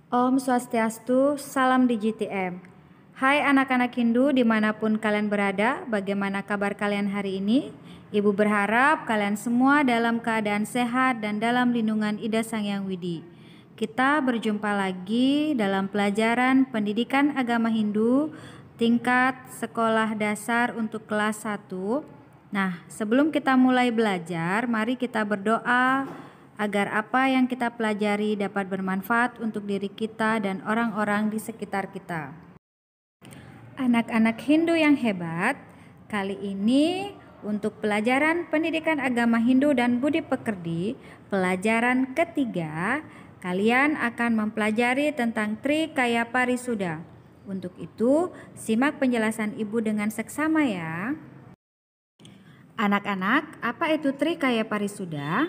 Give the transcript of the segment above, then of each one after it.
Om Swastiastu, salam di GTM. Hai anak-anak Hindu dimanapun kalian berada, bagaimana kabar kalian hari ini? Ibu berharap kalian semua dalam keadaan sehat dan dalam lindungan Ida Sang Hyang Widi. Kita berjumpa lagi dalam pelajaran pendidikan agama Hindu tingkat sekolah dasar untuk kelas 1. Nah, sebelum kita mulai belajar, mari kita berdoa agar apa yang kita pelajari dapat bermanfaat untuk diri kita dan orang-orang di sekitar kita. Anak-anak Hindu yang hebat, kali ini untuk pelajaran pendidikan agama Hindu dan budi pekerti, pelajaran ketiga, kalian akan mempelajari tentang Trikaya Parisuda. Untuk itu, simak penjelasan Ibu dengan seksama ya. Anak-anak, apa itu Trikaya Parisuda?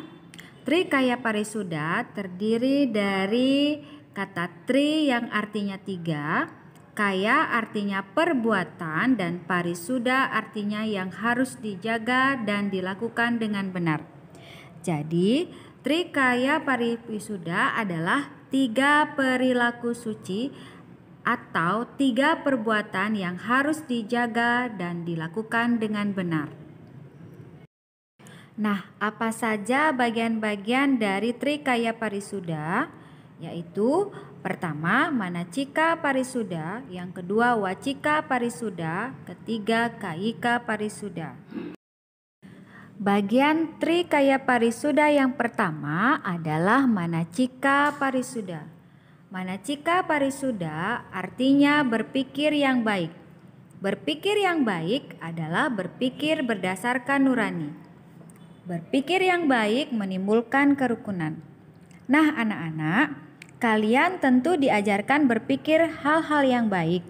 Trikaya Parisuda terdiri dari kata tri yang artinya tiga, kaya artinya perbuatan, dan parisuda artinya yang harus dijaga dan dilakukan dengan benar. Jadi, Trikaya Parisuda adalah 3 perilaku suci atau 3 perbuatan yang harus dijaga dan dilakukan dengan benar. Nah, apa saja bagian-bagian dari Trikaya Parisuda? Yaitu pertama Manacika Parisuda, yang kedua Wacika Parisuda, ketiga Kayika Parisuda. Bagian Trikaya Parisuda yang pertama adalah Manacika Parisuda. Manacika Parisuda artinya berpikir yang baik. Berpikir yang baik adalah berpikir berdasarkan nurani. Berpikir yang baik menimbulkan kerukunan. Nah, anak-anak, kalian tentu diajarkan berpikir hal-hal yang baik.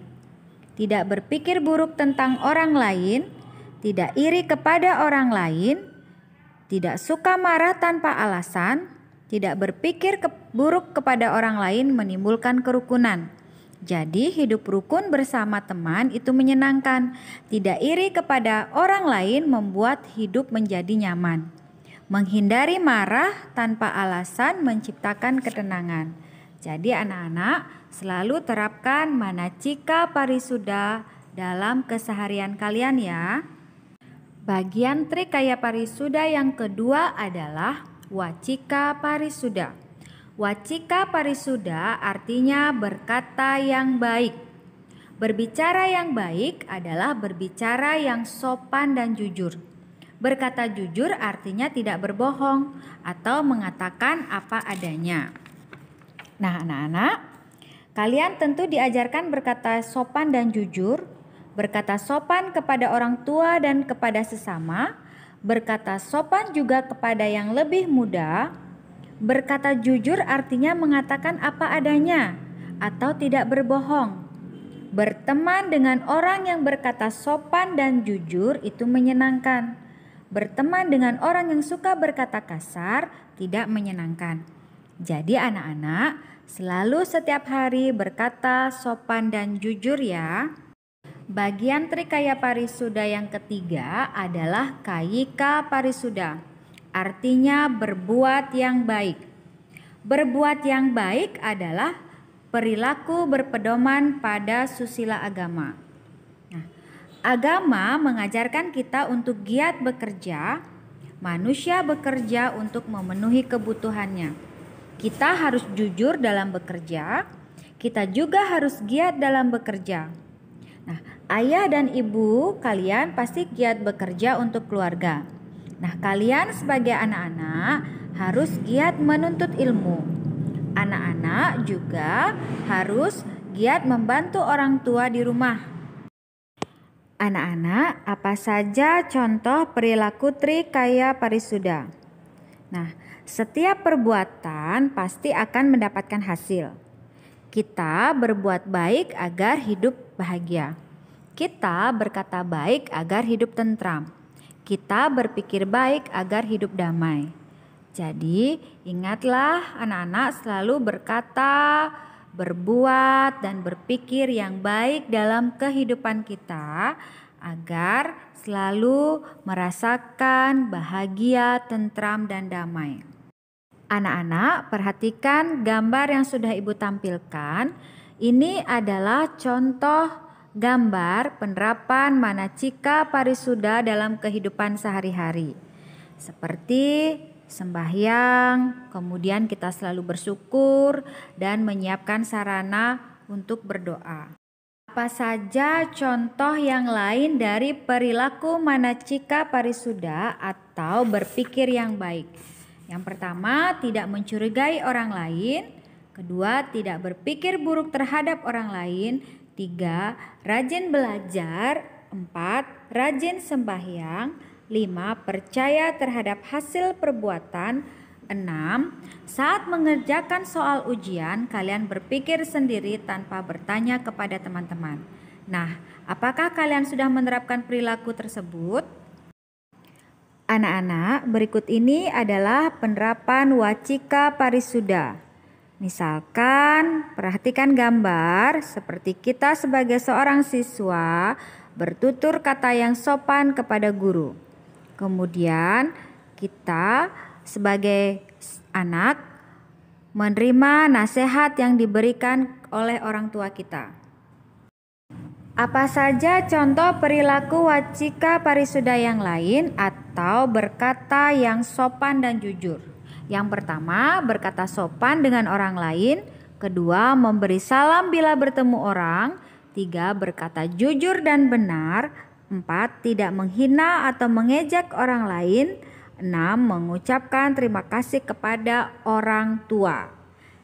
Tidak berpikir buruk tentang orang lain, tidak iri kepada orang lain, tidak suka marah tanpa alasan, tidak berpikir buruk kepada orang lain menimbulkan kerukunan. Jadi hidup rukun bersama teman itu menyenangkan. Tidak iri kepada orang lain membuat hidup menjadi nyaman. Menghindari marah tanpa alasan menciptakan ketenangan. Jadi anak-anak selalu terapkan Manacika Parisuda dalam keseharian kalian ya. Bagian Trikaya Parisuda yang kedua adalah Wacika Parisuda. Wacika Parisuda artinya berkata yang baik. Berbicara yang baik adalah berbicara yang sopan dan jujur. Berkata jujur artinya tidak berbohong atau mengatakan apa adanya. Nah, anak-anak, kalian tentu diajarkan berkata sopan dan jujur, berkata sopan kepada orang tua dan kepada sesama, berkata sopan juga kepada yang lebih muda. Berkata jujur artinya mengatakan apa adanya atau tidak berbohong. Berteman dengan orang yang berkata sopan dan jujur itu menyenangkan. Berteman dengan orang yang suka berkata kasar tidak menyenangkan. Jadi anak-anak selalu setiap hari berkata sopan dan jujur ya. Bagian Trikaya Parisuda yang ketiga adalah Kayika Parisuda. Artinya berbuat yang baik. Berbuat yang baik adalah perilaku berpedoman pada susila agama. Nah, agama mengajarkan kita untuk giat bekerja. Manusia bekerja untuk memenuhi kebutuhannya. Kita harus jujur dalam bekerja. Kita juga harus giat dalam bekerja. Nah, ayah dan ibu kalian pasti giat bekerja untuk keluarga. Nah, kalian sebagai anak-anak harus giat menuntut ilmu. Anak-anak juga harus giat membantu orang tua di rumah. Anak-anak, apa saja contoh perilaku Trikaya Parisuda? Nah, setiap perbuatan pasti akan mendapatkan hasil. Kita berbuat baik agar hidup bahagia. Kita berkata baik agar hidup tentram. Kita berpikir baik agar hidup damai. Jadi ingatlah anak-anak selalu berkata, berbuat dan berpikir yang baik dalam kehidupan kita agar selalu merasakan bahagia, tentram dan damai. Anak-anak, perhatikan gambar yang sudah Ibu tampilkan. Ini adalah contoh gambar penerapan manacika parisuda dalam kehidupan sehari-hari. Seperti sembahyang, kemudian kita selalu bersyukur dan menyiapkan sarana untuk berdoa. Apa saja contoh yang lain dari perilaku manacika parisuda atau berpikir yang baik? Yang pertama, tidak mencurigai orang lain. Kedua, tidak berpikir buruk terhadap orang lain. 3, rajin belajar. 4, rajin sembahyang. 5, percaya terhadap hasil perbuatan. 6, saat mengerjakan soal ujian, kalian berpikir sendiri tanpa bertanya kepada teman-teman. Nah, apakah kalian sudah menerapkan perilaku tersebut? Anak-anak, berikut ini adalah penerapan wacika parisuda. Misalkan, perhatikan gambar seperti kita sebagai seorang siswa bertutur kata yang sopan kepada guru. Kemudian, kita sebagai anak menerima nasihat yang diberikan oleh orang tua kita. Apa saja contoh perilaku wacika parisuda yang lain atau berkata yang sopan dan jujur? Yang pertama, berkata sopan dengan orang lain. Kedua, memberi salam bila bertemu orang. 3, berkata jujur dan benar. 4, tidak menghina atau mengejek orang lain. 6, mengucapkan terima kasih kepada orang tua.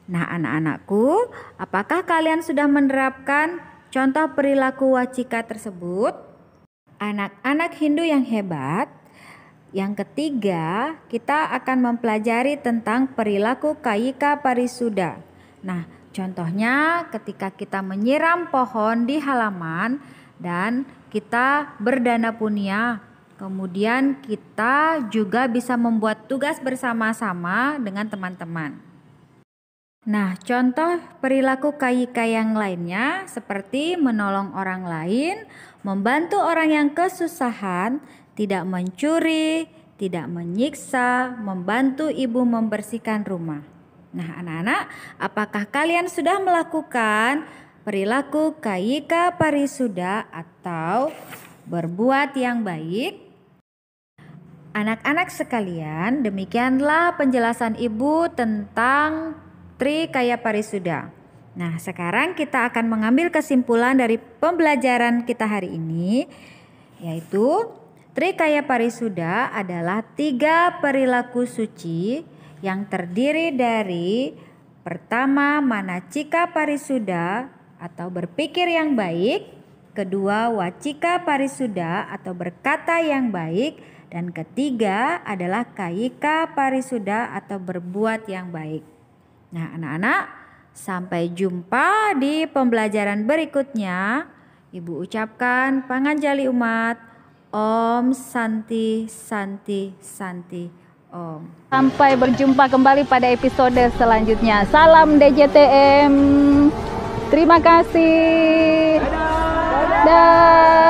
Nah, anak-anakku, apakah kalian sudah menerapkan contoh perilaku wacika tersebut? Anak-anak Hindu yang hebat, yang ketiga kita akan mempelajari tentang perilaku kayika parisuda. Nah, contohnya ketika kita menyiram pohon di halaman dan kita berdana punya, kemudian kita juga bisa membuat tugas bersama-sama dengan teman-teman. Nah, contoh perilaku kayika yang lainnya seperti menolong orang lain, membantu orang yang kesusahan, tidak mencuri, tidak menyiksa, membantu ibu membersihkan rumah. Nah, anak-anak, apakah kalian sudah melakukan perilaku kayika parisuda atau berbuat yang baik? Anak-anak sekalian, demikianlah penjelasan ibu tentang Trikaya Parisuda. Nah, sekarang kita akan mengambil kesimpulan dari pembelajaran kita hari ini, yaitu Trikaya Parisuda adalah 3 perilaku suci yang terdiri dari pertama, manacika parisuda atau berpikir yang baik. Kedua, wacika parisuda atau berkata yang baik. Dan ketiga adalah kayika parisuda atau berbuat yang baik. Nah, anak-anak, sampai jumpa di pembelajaran berikutnya. Ibu ucapkan panganjali umat. Om Santi Santi Santi Om. Sampai berjumpa kembali pada episode selanjutnya. Salam DJTM. Terima kasih. Dadah.